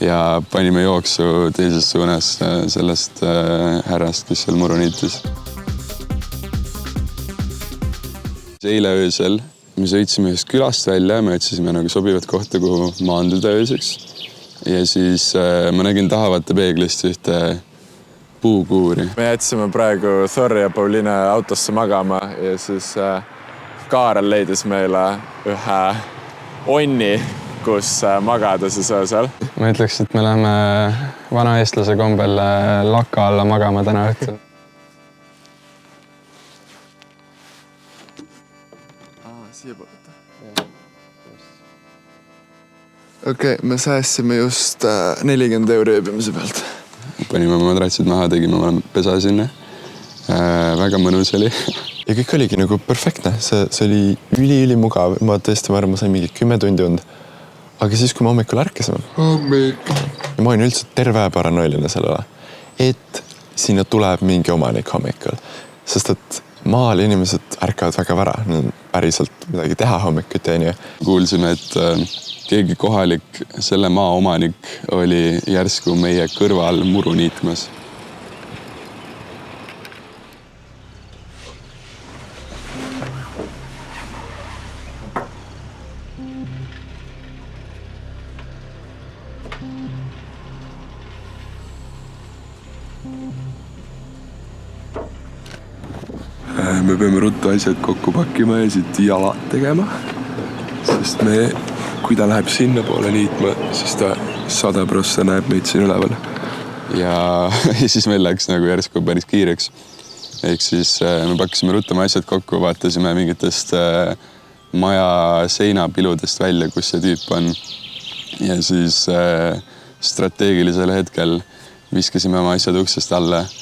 ja panime jooksu teises suunas sellest härrast, kes seal muru niitis. Eile öösel me sõitsime ühest külast välja, me otsisime nagu sobivat kohta, kuhu maanduda ööseks. Ja siis ma nägin tahavate peeglist ühte puukuuri. Me jätsime praegu Thor ja Pauliina autosse magama ja siis Kaarel leidis meile ühe onni, kus magada siis öösel. Ma ütleks, et me läheme vanaeestlase kombel laka alla magama täna õhtul. Okei, me säästsime just 40 € ööbimise pealt. Panime madratsid maha, tegime oma pesa sinna. Väga mõnus oli. Ja kõik oligi nagu perfektne. See oli üli mugav. Ma arvan, ma sain mingi 10 tundi und. Aga siis, kui me hommikul ärkasime, ja ma olin üldse terve paranoiline sellele, et sinna tuleb mingi omanik hommikul. Sest et maal inimesed ärkavad väga vara. Päriselt midagi teha hommikuti, on ju. Kuulsime, et keegi kohalik, selle maa omanik oli järsku meie kõrval muru niitmas. Me peame ruttu asjad kokku pakkima ja siit jalad tegema, sest kui ta läheb sinna poole niitma, siis ta 100% näeb meid siin üleval. Ja siis meil läks nagu järsku päris kiireks. Ehk siis me pakkisime ruttama asjad kokku, vaatasime mingitest maja seinapiludest välja, kus see tüüp on. Ja siis strateegilisel hetkel viskasime oma asjad uksest alla